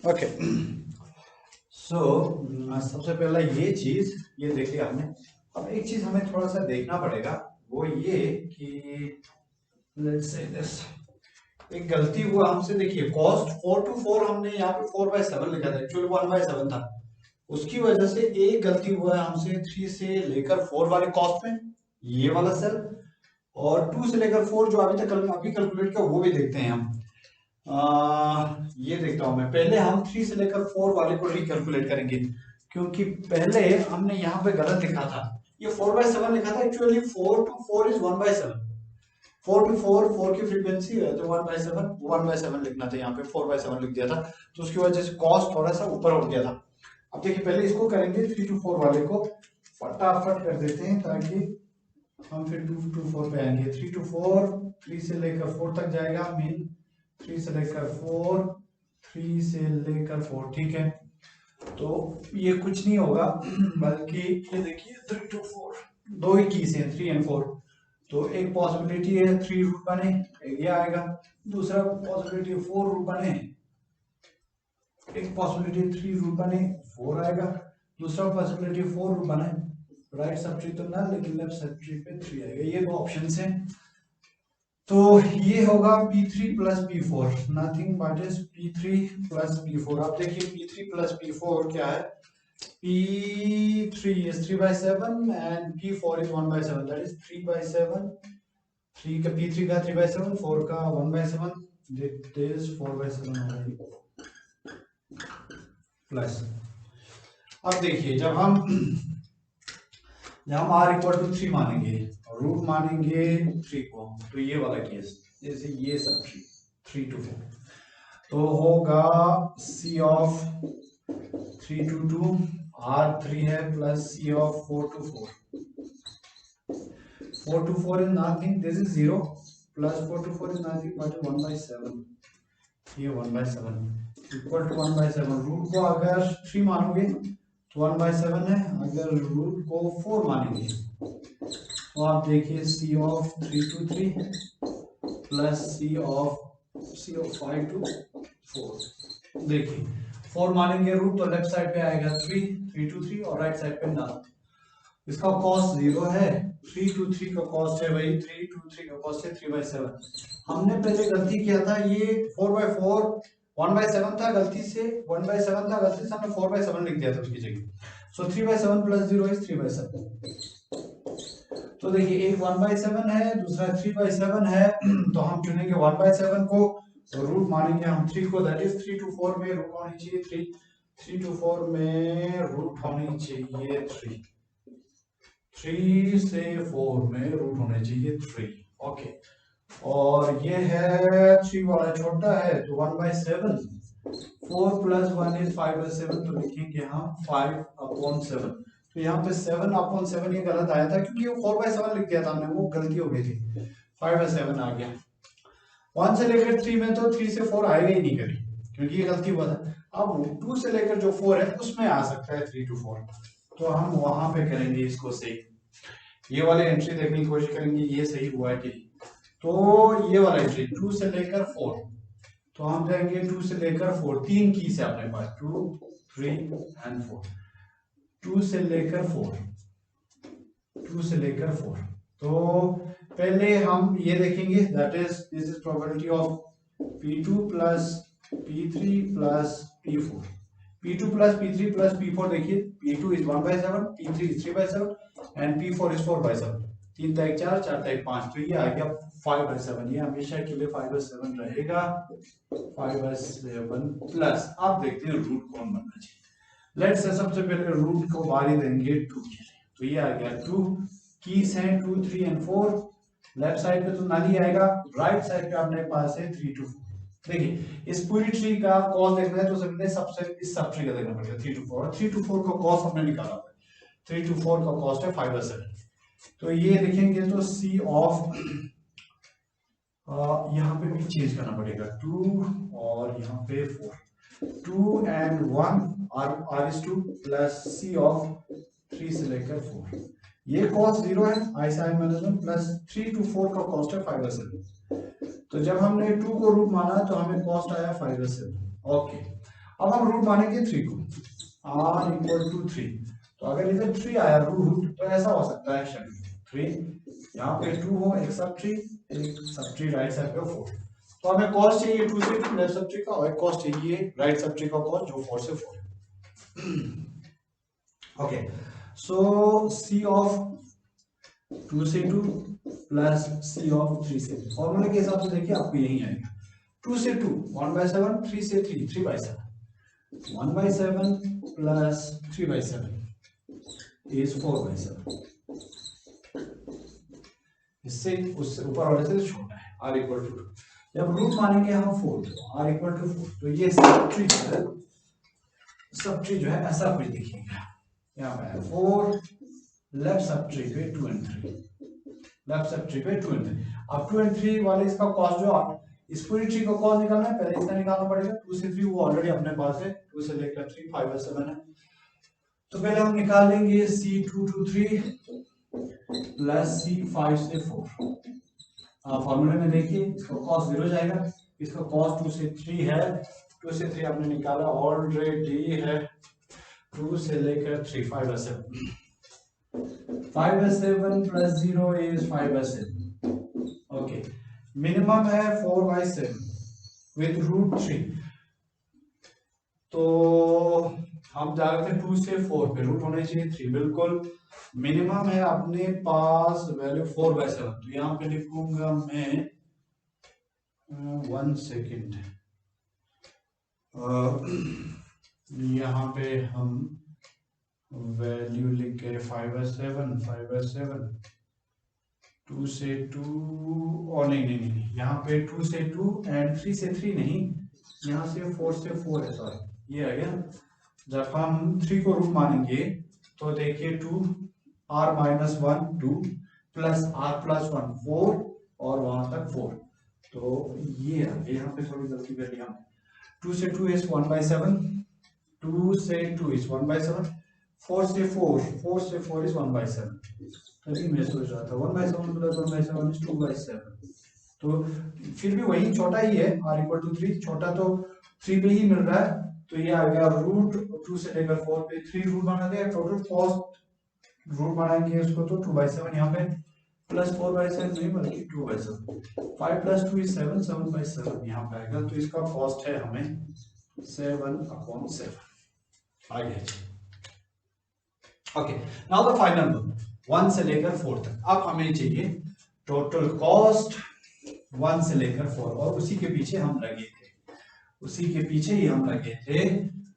Okay so सबसे पहला ये चीज ये देखिए हमने। अब एक चीज हमें थोड़ा सा देखना पड़ेगा, वो ये कि लेट्स से दिस एक गलती हुआ हमसे। देखिए कॉस्ट 4 to 4 हमने यहाँ पे 4/7 लिखा था, एक्चुअली 1/7 था। उसकी वजह से एक गलती हुआ है हमसे 3 से लेकर 4 वाले कॉस्ट में, ये वाला सेल, और 2 से लेकर 4 जो अभी तक अभी कैलकुलेट किया वो भी देखते हैं हम। ये देखता हूं मैं, पहले हम 3 से लेकर 4 वाले को रिकैलकुलेट करेंगे, क्योंकि पहले हमने यहाँ पे गलत लिखा था, ये 4/7 लिखा था, एक्चुअली 4 to 4 इज 1/7। 4 to 4 4 की फ्रीक्वेंसी है तो 1/7 लिखना था, यहाँ पे 4/7 लिख दिया था, तो उसकी वजह से कॉस्ट थोड़ा सा ऊपर उठ गया था। अब देखिए पहले इसको करेंगे, 3 to 4 वाले को फटाफट कर देते हैं ताकि हम फिर 2 to 4 पे आएंगे। 3 to 4, 3 से लेकर 4 तक जाएगा, मीन 3 से लेकर 4, 3 से लेकर 4, ठीक है। तो ये कुछ नहीं होगा बल्कि ये देखिए 3 to 4 दो ही कीज हैं, 3 and 4। तो एक पॉसिबिलिटी है 3 रूट बने, ये आएगा। दूसरा पॉसिबिलिटी 4 रूट बने, एक पॉसिबिलिटी 3 रूट बने, 4 आएगा। दूसरा पॉसिबिलिटी 4 रूट बने, राइट सब ट्री तो ना, लेकिन लेफ्ट सब ट्री पे 3 आएगा। ये दो ऑप्शन हैं। तो ये होगा P3 plus P4, nothing but is P3 plus P4। आप देखिए P3 प्लस P4 क्या है, P3 is 3/7 and P4 is 1/7, that is 3/7। 3 का P3 का 3/7, 4 का 1/7, that is 4/7 प्लस। अब देखिए जब हम r इक्वल टू 3 मानेंगे, रूट मानेंगे 3 को, तो ये वाला केस, जैसे ये सब 3 to 4, तो होगा C of 3 to 2, R3 है, plus C of 4 to 4। 4 to 4 is nothing, this is 0, plus 4 to 4 is nothing but 1/7, ये 1/7 इक्वल टू 1/7। रूट को अगर 3 मानोगे तो 1/7 है, अगर रूट को 4 मानेंगे तो आप देखिए C of 3 to 3 plus C of 5 to 4। देखिए 4 मानेंगे रूट तो लेफ्ट साइड पे आएगा 3 to 3 और राइट साइड पे नल। इसका कॉस्ट 0 है, 3 to 3 का कॉस्ट है भाई, 3 to 3 का कॉस्ट है 3/7। हमने पहले गलती किया था, ये 4/4 1/7 था, गलती से 1/7 था, गलती से हमने 4/7 लिख दिया था उसकी जगह। सो 3/7 प्लस 0 इज 3/7। तो देखिए एक 1/7 है, दूसरा 3/7 है, तो हम चुनेंगे 1/7 को, तो रूट मानेंगे हम 3 को, दैट इज 3 to 4 में रूट होनी चाहिए 3 to 4 में रूट होनी चाहिए 3 से 4 में रूट होने चाहिए 3। ओके, और ये है 3 वाला छोटा है तो 1/7, 4 प्लस 1 इज 5/7, तो लिखेंगे हम 5/7। तो यहाँ पे 7/7 ये गलत आया था क्योंकि वो 4/7 लिख दिया था हमने, वो गलती हो गई थी, 5/7 आ गया। 1 से लेकर 3 में तो 3 से 4 आएगा ही नहीं कभी, क्योंकि ये गलती हुआ था। अब 2 से लेकर जो 4 है उसमें आ सकता है 3 to 4, तो हम वहां पे करेंगे इसको सही, ये वाले एंट्री देखने की कोशिश करेंगे ये सही हुआ है कि नहीं। तो ये वाला एंट्री 2 से लेकर 4, तो हम जाएंगे 2 से लेकर 4, 3 कीज है अपने पास, 2 3 and 4। 2 से लेकर 4, 2 से लेकर 4, तो पहले हम ये देखेंगे, that is this is probability of P2 plus P3 plus P4। P2 plus P3 plus P4, देखिए P2 is 1/7, P3 is 3/7 and P4 is 4/7। 3 का 1 4, 4 का 1 5, तो ये आ गया 5/7। ये हमेशा के लिए 5/7 रहेगा, 5/7 प्लस। अब देखते हैं रूट कौन बनना चाहिए। लेट्स से सबसे पहले रूट को बारी देंगे 2 के लिए, तो ये आ गया 2, कीज हैं 2 3 and 4। लेफ्ट साइड पे तो नल ही आएगा, राइट साइड पे अपने पास है 3 to 4। देखिए इस पूरी ट्री का कॉस्ट देखना है तो सबने सबसे इस सब ट्री का देखना पड़ेगा 3 to 4, और 3 to 4 का कॉस्ट हमने निकाला हुआ है, 3 to 4 का कॉस्ट है 5/7। तो ये देखेंगे तो C ऑफ यहाँ पे भी चेंज करना पड़ेगा 2 और यहाँ पे 4, 2 and 1 R is 2 plus C of 3 से लेकर 4, ये कॉस्ट 0 है, ISI मैनेजमेंट, प्लस 3 to 4 का कॉस्ट है 5/7। तो जब हमने 2 को रूट माना तो हमें कॉस्ट आया 5/7। ओके, अब हम रूट मानेंगे 3 को, r इक्वल टू 3। तो अगर इधर 3 आया रूट तो ऐसा हो सकता है शेड्यूल 3, यहाँ पे 2 हो, एक सब ट्री, एक सब ट्री राइट साइड पे 4। तो हमें कॉस चाहिए 2 से 2 लेफ्ट सब ट्री का, और एक कॉस चाहिए राइट सब ट्री का कॉस जो 4 से 4 है। ओके, सो c ऑफ 2 से 2 प्लस c ऑफ 3 से 3, फॉर्मूले के हिसाब से देखिए आपको यही आएगा। 2 से 2 1/7, 3 से 3 3/7, 1/7 प्लस 3/7 इज 4/7। इससे उससे ऊपर वाले से छोटा है, r इक्वल टू 2। जब रूट मानेंगे हम 4, तो r इक्वल टू 4, तो ये सब ट्री जो है ऐसा कुछ दिखेगा। यहाँ पे 4, लेफ्ट सब ट्री पे 2 और 3, लेफ्ट सब ट्री पे 2 और 3। अब 2 और 3 वाले इसका कॉस्ट जो इस पूरी ट्री को कॉस्ट निकालना है, पहले इसका निकालना पड़ेगा। 2 से 3 वो ऑलरेडी अपने पास है, 2 से लेकर 3 5 और 7 है। तो पहले हम निकालेंगे c2 to 3 प्लस c5 से 4। फॉर्मूले में देखिए इसका कॉस 0 जाएगा, इसका कॉस 2 से 3 है, 2 से 3 आपने निकाला ऑलरेडी है, 2 से लेकर 3 5 और 7, 5 और 7 प्लस 0 इज 5 और 7। ओके, मिनिमम है 4/7 विद रूट 3। तो हम जा रहे थे 2 से 4 पे, रूट होने चाहिए 3, बिल्कुल मिनिमम है अपने पास वैल्यू 4/7। तो यहाँ पे लिखूंगा मैं 1 सेकेंड, यहाँ पे हम वैल्यू लिख के 5/7 5/7, 2 से 2 और नहीं, यहाँ पे 2 से 2 एंड 3 से 3 नहीं, यहाँ से 4 से 4 है, सॉरी ये आ गया। जब हम 3 को रूट मानेंगे तो देखिए 2 r-1 2 प्लस r+1 4 और वहां तक 4, तो ये आ गया। यहाँ पे थोड़ी गलती कर ली हमने, 2 से 2 इज 1/7, 2 से 2 इज 1/7, 4 से 4 इज 1/7। तभी मैं सोच रहा था 1/7 प्लस 1/7 इज 2/7। तो फिर भी वही छोटा ही है, r इक्वल टू 3, छोटा तो 3 पे ही मिल रहा है। तो ये आ गया रूट 2 से लेकर 4 पे 3 रूट बना दिया, टोटल कॉस्ट रूट बनाएंगे उसको तो 2/7 यहाँ पे, प्लस 4/7 नहीं बल्कि 2/7, 5 प्लस 2 इज 7, 7/7 यहाँ पे आएगा। तो इसका कॉस्ट है हमें 7/7 आ गया। Okay, now the final number 1 से लेकर 4 तक। अब हमें चाहिए टोटल कॉस्ट 1 से लेकर 4, और उसी के पीछे हम लगे थे, उसी के पीछे ही हम लगे थे,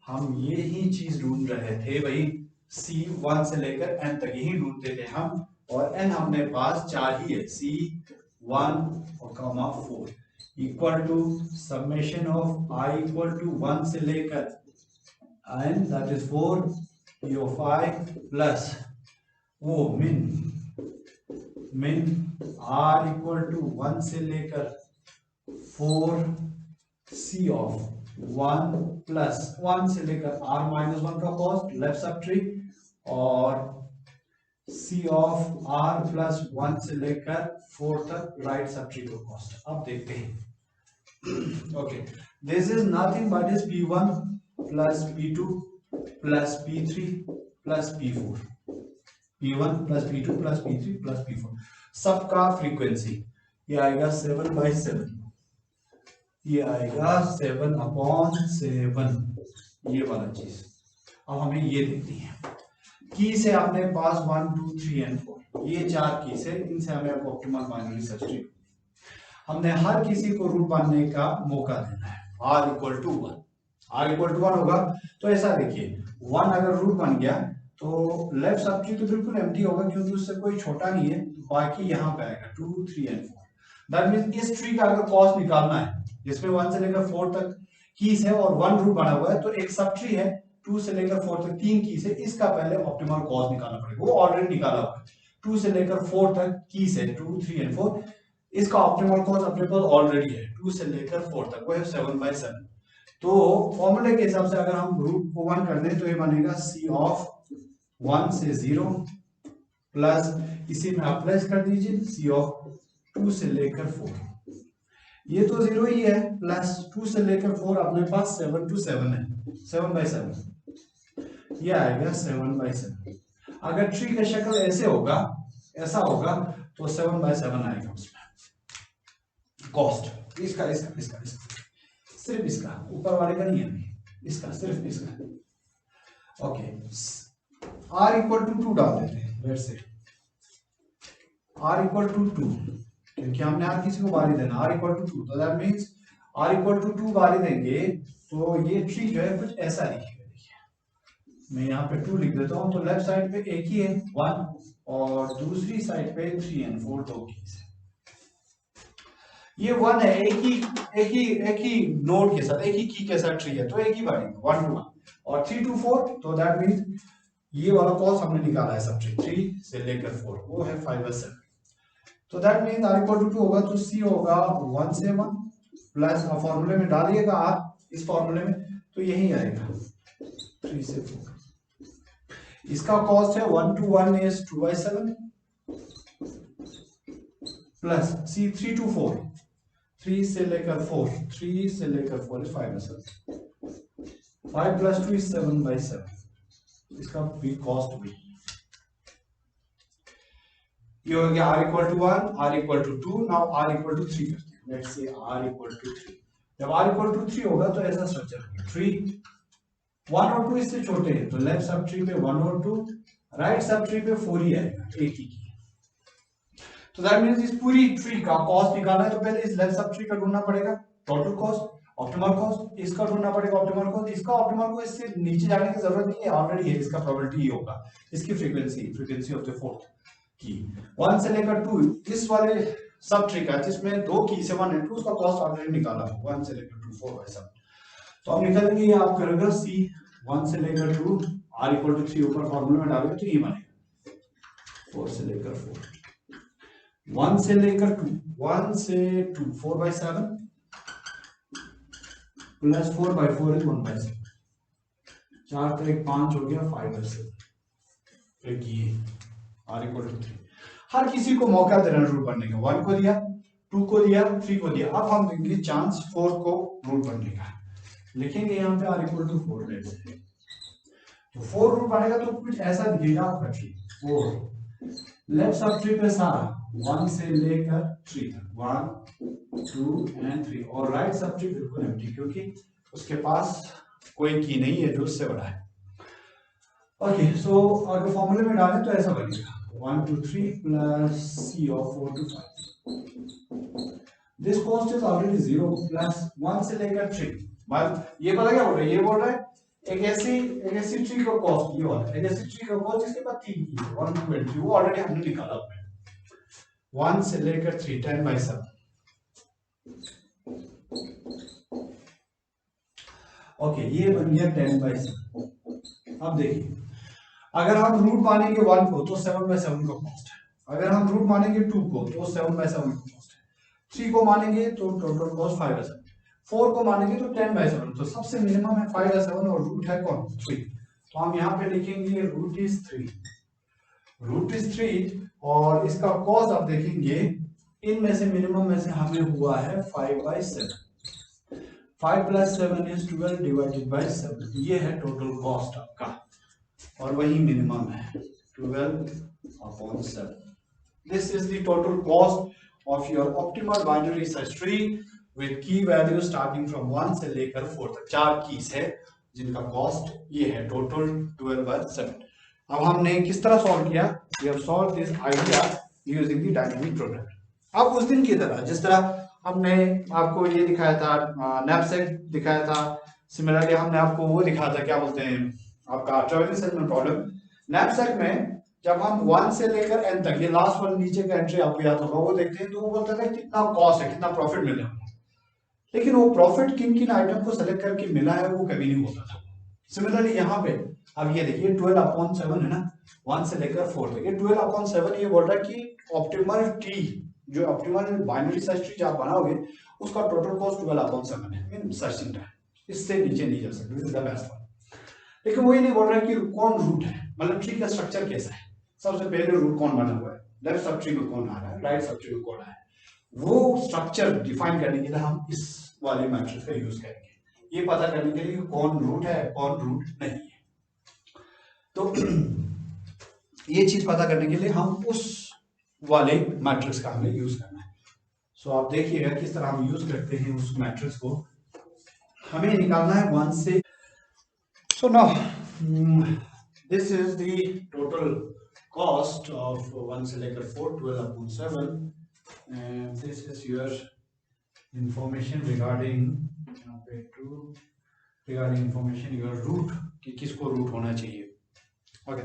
हम ये ही चीज ढूंढ रहे थे भाई, c1 से लेकर n तक ही ढूंढते थे हम, और n हमने पास 4 ही है, c1 और 4 equal to summation of i equal to 1 से लेकर n that is 4 p of i plus वो min r इक्वल टू 1 से लेकर 4 c ऑफ 1 प्लस 1 से लेकर r-1 का कॉस्ट लेफ्ट सब ट्री, और c ऑफ r प्लस 1 से लेकर 4 तक राइट सब ट्री का कॉस्ट। अब देखते हैं। Okay, this is nothing but is p1 plus p2 plus p3 plus p4, p1 plus p2 plus p3 plus p4, सबका frequency ये आएगा 7/7, ये आएगा 7/7, ये वाला चीज। अब हमें ये देखनी है, की से अपने पास 1 2 3 और 4, ये 4 की से, इनसे हमें ऑप्टिमल बाइनरी सर्च ट्री, हमने हर किसी को रूट मानने का मौका देना है। r इक्वल टू 1 होगा, तो ऐसा देखिए 1 अगर रूट बन गया तो लेफ्ट सब ट्री तो बिल्कुल एम्प्टी होगा, क्योंकि उससे कोई छोटा नहीं है, बाकी यहाँ पे आएगा 2 3 और 4। दैट मींस इस ट्री का अगर कॉस्ट निकालना है जिसमें 1 से लेकर 4 तक कीज है और 1 रूट बना हुआ है, तो एक सब ट्री है 2 से लेकर 4 तक 3 कीज है, इसका पहले ऑप्टिमल कॉस्ट निकालना पड़ेगा, वो ऑलरेडी निकाला हुआ है। 2 से लेकर 4 तक कीज है 2 3 और 4, इसका ऑप्टिमल कॉस्ट अपने पास ऑलरेडी है 2 से लेकर 4 तक, वो है 7/7। तो फॉर्मूले के हिसाब से अगर हम रूट को 1 कर दें तो ये बनेगा c ऑफ 1 से 0 प्लस इसी में आप प्लस कर दीजिए c ऑफ 2 से लेकर 4। ये तो 0 ही है, प्लस 2 से लेकर 4 अपने पास 7 to 7 है, 7/7 ये आएगा 7/7। अगर ट्री का शक्ल ऐसे होगा, ऐसा होगा, तो 7/7 आएगा उसमें कॉस्ट इसका इसका इसका इसका सिर्फ इसका, ऊपर वाले का नहीं है, इसका सिर्फ इसका। ओके, r इक्वल टू 2 डाल देते हैं, let's say r equal to 2, क्योंकि हमने हर किसी को बारी देना, r इक्वल टू 2, तो that means r equal to 2 बारी देंगे तो ये ट्री जो है कुछ ऐसा दिखेगा। देखिए मैं यहाँ पे 2 लिख देता हूँ, तो लेफ्ट साइड पे एक ही है 1 और दूसरी साइड पे 3 and 4 दो कीज है। ये 1 है, एक ही नोड के साथ, एक ही की के साथ ट्री है, तो एक ही बारी 1 to 1 और 3 to 4, तो दैट मींस ये वाला कॉस्ट हमने निकाला है सब ट्री 3 से लेकर 4, वो है 5/7। तो that means r equal to 2 होगा, तो c होगा 1 से 1 प्लस फॉर्मूले में डालिएगा r, इस फॉर्मूले में, तो यही आएगा 3 से 4। इसका कॉस्ट है 1 to 1 is 2/7 plus c 3 to 4, 3 से लेकर 4, 3 से लेकर 4 इज 5/7, 5 plus 2 is 7/7, इसका भी कॉस्ट भी ये हो गया r equal to 1, r equal to 2, now r equal to 3 करते हैं, let's say r equal to 3। जब r इक्वल टू 3 होगा तो ऐसा स्ट्रक्चर होगा, 3 1 और 2 इससे छोटे हैं, तो लेफ्ट सब ट्री पे 1 और 2, राइट सब ट्री पे 4 ही आएगा, एक ही की। तो दैट मींस इस पूरी ट्री का कॉस्ट निकालना है, तो पहले इस लेफ्ट सब ट्री का ढूंढना पड़ेगा टोटल कॉस्ट, ऑप्टिमल कॉस्ट, इसका ढूंढना पड़ेगा ऑप्टिमल कॉस्ट, इसका ऑप्टिमल को इससे नीचे जाने की जरूरत नहीं है, ऑलरेडी है, इसका प्रोबेबिलिटी ये होगा, इसकी फ्रीक्वेंसी ऑफ द फोर्थ की 1 से लेकर 2, इस वाले सब ट्री का जिसमें दो की से 1 and 2, उसका कॉस्ट ऑलरेडी निकाला 1 से लेकर 2 4/7। तो हम निकालेंगे, ये आप करेगा c 1 से लेकर 2 r इक्वल टू 3 ऊपर फॉर्मूले में डालोगे तो ये बनेगा 4 से लेकर 4, 1 से लेकर 2, 1 से 2 4/7 प्लस 4/4 इज 1/7, 4 तो 1 5 हो गया 5/7। एक ये r इक्वल टू 3, हर किसी को मौका देना रूट बनने का, 1 को दिया, 2 को दिया, 3 को दिया, अब हम देंगे चांस 4 को रूट बनने का, लिखेंगे यहाँ पे r equal to 4 let's say, तो 4 रूट बनेगा तो कुछ ऐसा दिखेगा आपका ट्री, 4 लेफ्ट सब ट्री पे सारा 1 से लेकर 3 तक 1 2 and 3, और राइट सब ट्री बिल्कुल एम्प्टी, क्योंकि उसके पास कोई की नहीं है जो उससे बड़ा है। ओके, सो अगर फॉर्मूले में डालें तो ऐसा बनेगा 1 to 3 plus c of 4 to 5, this cost is already 0 plus 1 से लेकर 3, मतलब ये पता क्या बोल रहा है, ये बोल रहा है एक ऐसी ट्री का कॉस्ट, ये वाला एक ऐसी ट्री का कॉस्ट जिसके पास 3 की है 1 2 and 3, वो ऑलरेडी हमने निकाला हुआ है 1 से लेकर 3 10/7। ओके, ये बन गया 10/7। अब देखिए, अगर हम रूट मानेंगे 1 को तो 7/7 का कॉस्ट है, अगर हम रूट मानेंगे 2 को तो 7/7 का कॉस्ट है, 3 को मानेंगे तो टोटल कॉस्ट 5/7, 4 को मानेंगे तो 10/7, तो सबसे मिनिमम है 5/7 और रूट है कौन 3, तो हम यहाँ पे लिखेंगे रूट इज 3, और इसका कॉस्ट आप देखेंगे इनमें से मिनिमम में से हमें हुआ है 5/7, 5 plus 7 is 12 divided by 7, ये है टोटल कॉस्ट आपका, और वही मिनिमम है 12/7। This is the total cost of your optimal binary search tree with key value starting from 1 से लेकर 4 तक, 4 कीज है जिनका कॉस्ट ये है टोटल 12/7। अब हमने किस तरह सॉल्व किया, we have solved this idea using the dynamic product। अब उस दिन की तरह जिस तरह हमने आपको ये दिखाया था, नैपसैक दिखाया था, सिमिलरली हमने आपको वो दिखाया था, क्या बोलते हैं आपका ट्रैवलिंग सेलमैन प्रॉब्लम। नैपसैक में जब हम 1 से लेकर n तक, ये लास्ट वाला नीचे का एंट्री आपको याद होगा, वो देखते हैं तो वो बोलता है कितना कॉस्ट है, कितना प्रॉफिट मिला है, लेकिन वो प्रॉफिट किन किन आइटम को सेलेक्ट करके मिला है वो कभी नहीं होता था। सिमिलरली यहाँ पे अब ये देखिए 12/7 है ना, 1 से लेकर 4 तक, ये 12/7 ये बोल रहा है कि ऑप्टिमल ट्री, जो ऑप्टिमल बाइनरी सर्च ट्री आप बनाओगे उसका टोटल कॉस्ट 12/7 है इन सर्चिंग टाइम, इससे नीचे नहीं जा सकते, this is the best one. लेकिन वो ये नहीं बोल रहा है कि कौन रूट है, मतलब ट्री का स्ट्रक्चर कैसा है, सबसे पहले रूट कौन बना हुआ है, लेफ्ट सब ट्री में कौन आ रहा है, राइट सब ट्री में कौन आ रहा है, वो स्ट्रक्चर डिफाइन करने के लिए हम इस वाले मैट्रिक्स का यूज करेंगे, ये पता करने के लिए कि कौन रूट है कौन रूट नहीं है। तो ये चीज पता करने के लिए हम उस वाले मैट्रिक्स का हमें यूज करना है। सो आप देखिएगा किस तरह हम यूज करते हैं उस मैट्रिक्स को। हमें निकालना है 1 से। So now this is the total cost of 1 से लेकर 4, 12/7, and this is your information regarding information your root, कि किसको रूट होना चाहिए। Okay,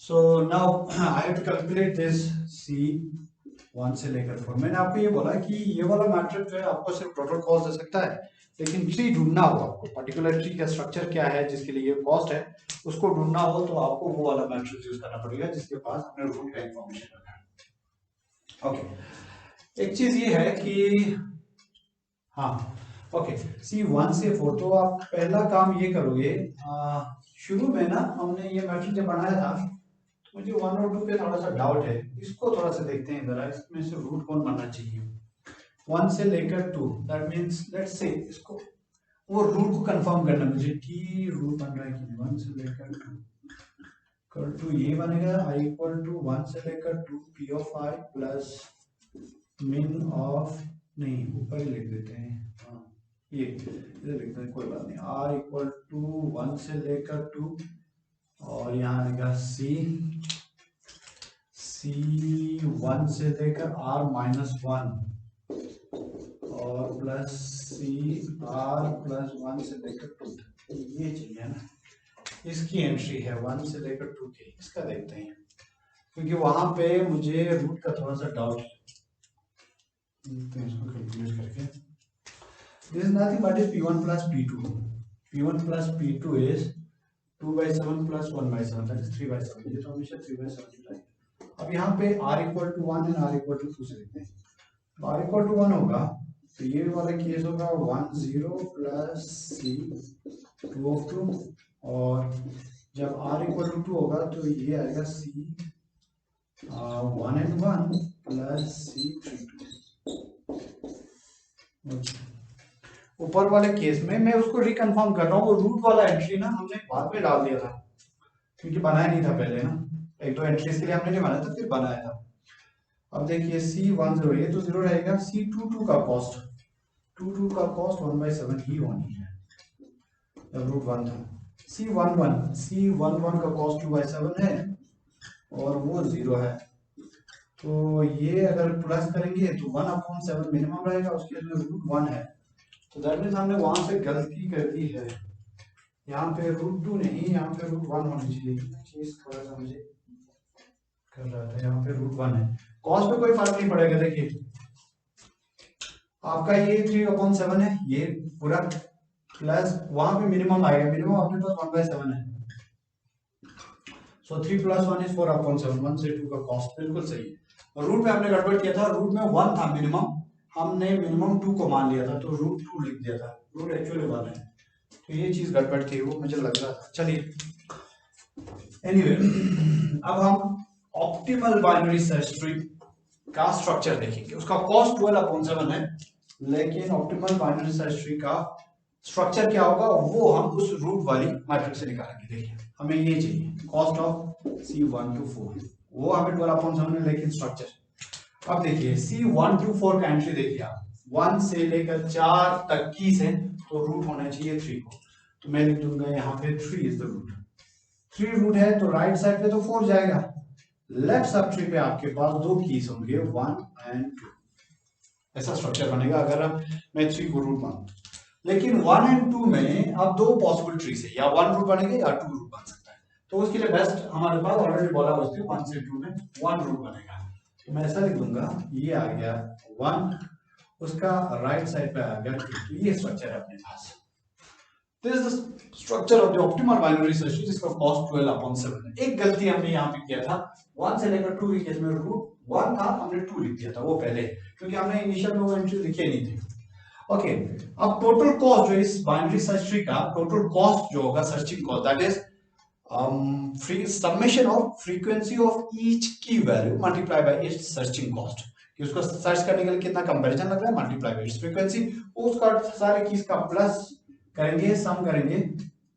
so now I have to calculate this C1 से लेकर 4। मैंने आपको ये बोला कि ये वाला मैट्रिक्स जो है आपको सिर्फ टोटल कॉस्ट दे सकता है, लेकिन ट्री ढूंढना हो आपको, पर्टिकुलर ट्री का स्ट्रक्चर क्या है जिसके लिए ये कॉस्ट है उसको ढूंढना हो, तो आपको वो वाला मैट्रिक्स यूज करना पड़ेगा जिसके पास अपने रूट का इंफॉर्मेशन रखा है। ओके, एक चीज ये है कि हाँ, ओके, C1 से 4, तो आप पहला काम ये करोगे, शुरू में ना हमने ये मैट्रिक्स जब बनाया था, मुझे 1 और 2 पे थोड़ा सा डाउट है, इसको थोड़ा सा देखते हैं जरा, इसमें से रूट कौन बनना चाहिए। 1 से लेकर 2, दैट मींस लेट्स से इसको वो रूट को कंफर्म करना मुझे कि रूट बन रहा है कि नहीं। 1 से लेकर 2 ये बनेगा I इक्वल टू 1 से लेकर 2 P of I plus min of, नहीं ऊपर ही लिख देते हैं, हाँ ये इधर लिखते हैं, कोई बात नहीं, R इक्वल टू 1 से लेकर 2 और यहाँ आएगा C1 से लेकर R माइनस 1 और प्लस CR प्लस 1 से लेकर 2, ये चाहिए ना, इसकी एंट्री है 1 से लेकर 2 की। इसका देखते हैं क्योंकि वहां पे मुझे रूट का थोड़ा सा डाउट है, इसको कैलकुलेट करके this is nothing but is P1 plus P2। P1 plus P2 is 2/7 plus 1/7, that is 3/7, ये तो हमेशा 3/7 है। अब यहाँ पे R equal to 1 and R equal to 2 से लिखते हैं, तो R इक्वल टू 1 होगा तो ये वाला केस होगा 1 0 प्लस C 2 of 2, और जब R इक्वल टू 2 होगा तो ये आएगा C 1 and 1 प्लस C 3 2। ऊपर वाले केस में मैं उसको रिकन्फर्म कर रहा हूँ, वो रूट वाला एंट्री ना हमने बाद में डाल दिया था क्योंकि बनाया नहीं था पहले ना, एक दो एंट्रीज के लिए हमने नहीं बनाया था फिर बनाया था। अब देखिए C1 0, ये तो 0 रहेगा। C22 का कॉस्ट 1/7 ही होनी है जब रूट 1 था। C11 का कॉस्ट 2/7 है और वो 0 है, तो ये अगर प्लस करेंगे तो 1/7 मिनिमम रहेगा, उसके लिए रूट 1 है, तो दैट मींस हमने वहां से गलती कर दी है, यहाँ पे रूट 2 नहीं, यहाँ पे रूट 1 होनी चाहिए। चीज थोड़ा सा मुझे कर रहा था, यहाँ पे रूट 1 है, कॉस्ट पे कोई फर्क नहीं पड़ेगा। देखिए आपका ये 3/7 है, ये पूरा प्लस वहां पे मिनिमम आएगा, मिनिमम अपने पास 1/7 है, सो 3 + 1 = 4/7, 1 से 2 का कॉस्ट बिल्कुल सही है। और रूट में हमने गड़बड़ किया था, रूट में 1 था मिनिमम, हमने मिनिमम 2 को मान लिया था तो रूट 2 लिख दिया था, रूट एक्चुअली 1 है, तो ये चीज गड़बड़ थी, वो मुझे लग रहा था। चलिए एनीवे अब हम ऑप्टिमल बाइनरी सर्च ट्री का स्ट्रक्चर देखेंगे। उसका कॉस्ट 12/7 है, लेकिन ऑप्टिमल बाइनरी सर्च ट्री का स्ट्रक्चर क्या होगा वो हम उस रूट वाली मैट्रिक्स से निकालेंगे। देखिए हमें ये चाहिए कॉस्ट ऑफ C1 to 4, वो हमें 12/7 है, लेकिन स्ट्रक्चर। अब देखिए C1 to 4 का एंट्री देखिए आप, 1 से लेकर 4 तक कीज है, तो रूट होना चाहिए 3 को, तो मैं लिख दूंगा यहाँ पे 3 इज द रूट। 3 रूट है तो राइट साइड पे तो 4 जाएगा, लेफ्ट सब ट्री पे आपके पास 2 कीज होंगे 1 and 2, ऐसा स्ट्रक्चर बनेगा अगर मैं 3 को रूट मानूं। लेकिन 1 and 2 में अब 2 पॉसिबल ट्रीज है, या 1 रूट बनेगा या 2 रूट बन सकता है, तो उसके लिए बेस्ट हमारे पास ऑलरेडी बोला हुआ है 1 से 2 में 1 रूट बनेगा, तो मैं ऐसा लिख दूंगा, ये आ गया 1, उसका राइट साइड पे आ गया 2, तो ये स्ट्रक्चर है अपने पास। This is the structure of the optimal binary search tree जिसका कॉस्ट 12/7 है। एक गलती हमने यहाँ पे किया था, 1 से लेकर 2 के केस में रूट 1 था, हमने 2 लिख दिया था वो पहले, क्योंकि हमने इनिशियल में वो एंट्री लिखी नहीं थी। ओके, अब टोटल कॉस्ट जो इस बाइनरी सर्च ट्री का टोटल कॉस्ट जो होगा searching cost, that is summation of frequency of each key value multiplied by its searching cost, कि उसको सर्च करने के लिए कितना कंपैरिजन लग रहा है, मल्टीप्लाई बाय इट्स फ्रीक्वेंसी, उसका सारे कीज का प्लस करेंगे, सम करेंगे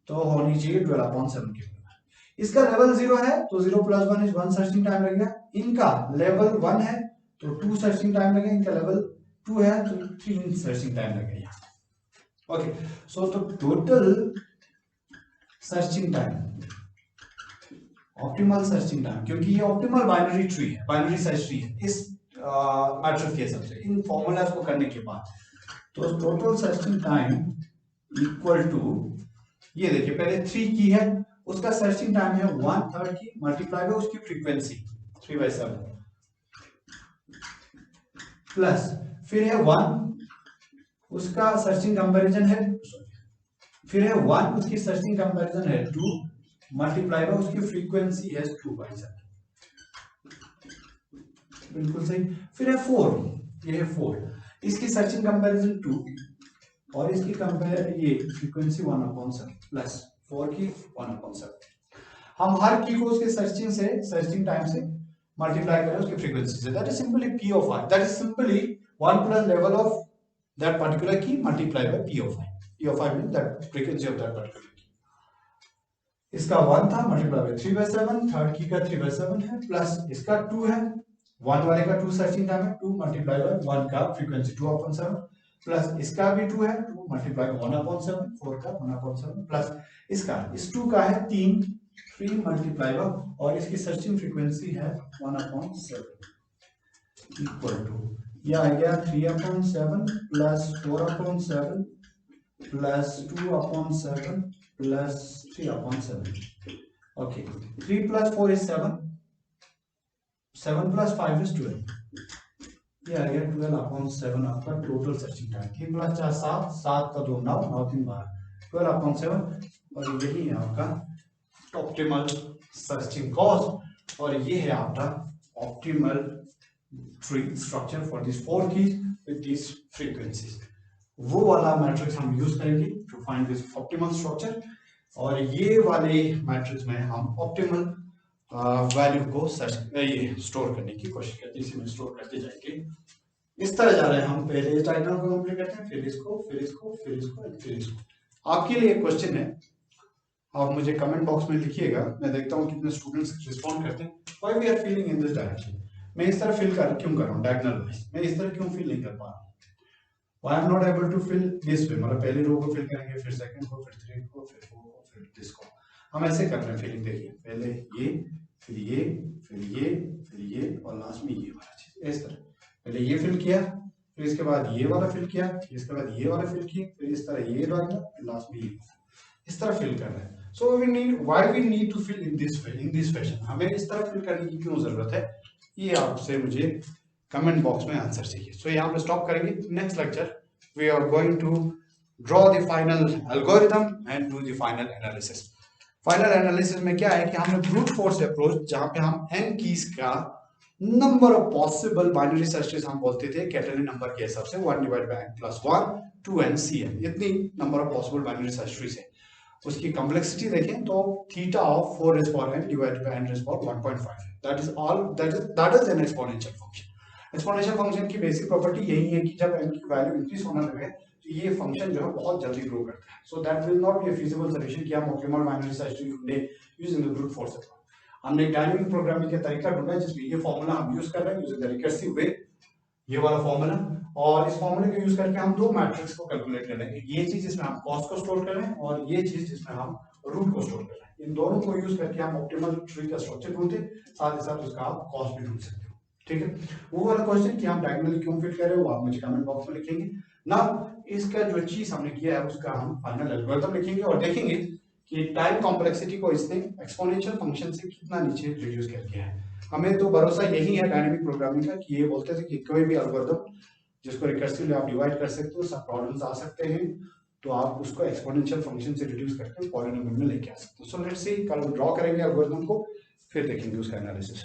तो होनी चाहिए 12/7 के बराबर। इसका लेवल 0 है तो 0 + 1 = 1 सर्चिंग टाइम लगेगा। इनका लेवल 1 है तो 2 सर्चिंग टाइम लगेगा। इनका लेवल 2 है तो 3 सर्चिंग टाइम लगेगा। ओके, सो तो total searching time, optimal searching time, क्योंकि ये ऑप्टिमल बाइनरी ट्री है, बाइनरी सर्च ट्री है इस मैट्रिक्स के हिसाब से, इन फॉर्मूलाज को करने के बाद, तो total searching time equal to, ये देखिए पहले 3 की है, उसका सर्चिंग टाइम है 1/3 की मल्टीप्लाई बाय उसकी फ्रीक्वेंसी 3/7 प्लस फिर है 1 उसका सर्चिंग कंपैरिजन है, फिर है 1 उसकी सर्चिंग कंपैरिजन है 2 मल्टीप्लाई बाय उसकी फ्रीक्वेंसी है 2/7, बिल्कुल सही। फिर है 4, ये है 4, इसकी सर्चिंग कंपैरिजन 2 और इसकी कंपेयर ये फ्रीक्वेंसी 1/7 प्लस 4 की 1/7। हम हर की को उसके सर्चिंग टाइम से मल्टीप्लाई करें उसकी फ्रीक्वेंसी से, that is simply p of i, that is simply 1 plus level of that particular key multiply by p of i, p of i means that frequency of that particular key. इसका 1 था multiply by 3/7, third की का 3/7 है plus इसका 2 है, 1 वाले का 2 searching time है, 2 मल्टीप्लाई बाय 1 का फ्रीक्वेंसी 2/7 प्लस इसका भी 2 है, 2 मल्टीप्लाई 1/7, 4 का 1/7 प्लस इसका इस 2 का है 3 मल्टीप्लाई बाय और इसकी सर्चिंग फ्रीक्वेंसी है 1/7 इक्वल टू, ये आ गया 3/7 plus 4/7 plus 2/7 plus 3/7। Okay, 3 + 4 is 7, 7 + 5 is 12, ये आ गया 12/7 आपका टोटल सर्चिंग टाइम। 3 + 4 7, 7 का 2 9, 9 3 12, 12/7, और यही है आपका ऑप्टिमल सर्चिंग कॉस्ट, और ये है आपका optimal tree structure for this 4 keys with this frequencies. वो वाला मैट्रिक्स हम यूज करेंगे to find this optimal structure, और ये वाले मैट्रिक्स में हम ऑप्टिमल वैल्यू को ये स्टोर करने की कोशिश करते हैं, इसी में स्टोर करते जाएंगे। इस तरह जा रहे हैं हम, पहले इस डायग्राम को कंप्लीट करते हैं, फिर इसको, फिर इसको, फिर इसको, फिर इसको। आपके लिए एक क्वेश्चन है, आप मुझे कमेंट बॉक्स में लिखिएगा, मैं देखता हूँ कितने स्टूडेंट्स रिस्पॉन्ड करते हैं। Why we are feeling in this direction, मैं इस तरह फिल क्यों कर रहा हूँ डायगोनल वाइज, मैं इस तरह क्यों फिल नहीं कर पा रहा हूँ, why I am not able to fill this way, मतलब पहली रो को फिल करेंगे, फिर सेकंड को, फिर थर्ड को, फिर फोर्थ को, फिर दिस को, हम ऐसे कर रहे हैं फिलिंग। देखिए पहले ये, फिर ये, फिर ये, फिर ये, और लास्ट में ये वाला चीज, इस तरह पहले ये फिल किया, फिर इसके बाद ये वाला फिल किया, इसके बाद ये वाला फिल किया, फिर इस तरह ये डाला, फिर लास्ट में ये, इस तरह फिल कर रहे हैं। So we need to fill in this fashion, हमें इस तरह फिल करने की क्यों जरूरत है, ये आपसे मुझे कमेंट बॉक्स में आंसर चाहिए। सो यहाँ पे स्टॉप करेंगे, next lecture we are going to draw the final algorithm and do the final analysis. Final analysis में क्या है कि हमने ब्रूट फोर्स अप्रोच, जहां पे हम n कीज का number of possible binary search trees हम बोलते थे कैटेनरी नंबर के हिसाब से 1 / n + 1 2n cn, इतनी number of possible binary search trees है। उसकी कॉम्प्लेक्सिटी देखें तो theta of 4n divided by n 1.5 है, that is all, that is an exponential function. Exponential function की बेसिक प्रॉपर्टी यही है कि जब n की वैल्यू इंक्रीज होना लगे तो ये फंक्शन जो है बहुत जल्दी ग्रो करता है। So that will not be a feasible solution कि हम ऑप्टिमल बाइनरी सर्च ट्री ढूंढे using the brute force approach. हमने एक डायनामिक प्रोग्रामिंग का तरीका ढूंढा जिसमें ये फॉर्मूला हम यूज कर रहे हैं यूजिंग द रिकर्सिव वे, ये वाला फॉर्मूला, और इस फॉर्मूले को यूज करके हम दो मैट्रिक्स को कैलकुलेट कर लेंगे, ये चीज जिसमें हम कॉस्ट को स्टोर कर रहे हैं और ये चीज जिसमें हम रूट को स्टोर कर रहे हैं। इन दोनों को यूज करके हम ऑप्टिमल ट्री का स्ट्रक्चर ढूंढते, साथ ही साथ उसका आप कॉस्ट भी ढूंढ सकते हो। ठीक है, वो वाला क्वेश्चन कि हम डायगोनली क्यों फिट कर रहे हो वो आप मुझे कमेंट बॉक्स में लिखेंगे ना। इसका जो चीज हमने किया है उसका हम फाइनल एल्गोरिथम लिखेंगे और देखेंगे कि टाइम कॉम्प्लेक्सिटी को इसने एक्सपोनेंशियल फंक्शन से कितना नीचे रिड्यूस कर दिया है। हमें तो भरोसा यही है डायनामिक प्रोग्रामिंग का कि ये बोलते थे कि कोई भी एल्गोरिथम जिसको रिकर्सिवली आप डिवाइड कर सकते हो, सब प्रॉब्लम्स आ सकते हैं, तो आप उसको एक्सपोनेंशियल फंक्शन से रिड्यूस करके पॉलिनोमियल में लेके आ सकते हो। सो लेट्स सी, कल ड्रॉ करेंगे एल्गोरिथम को, फिर देखेंगे उसका एनालिसिस।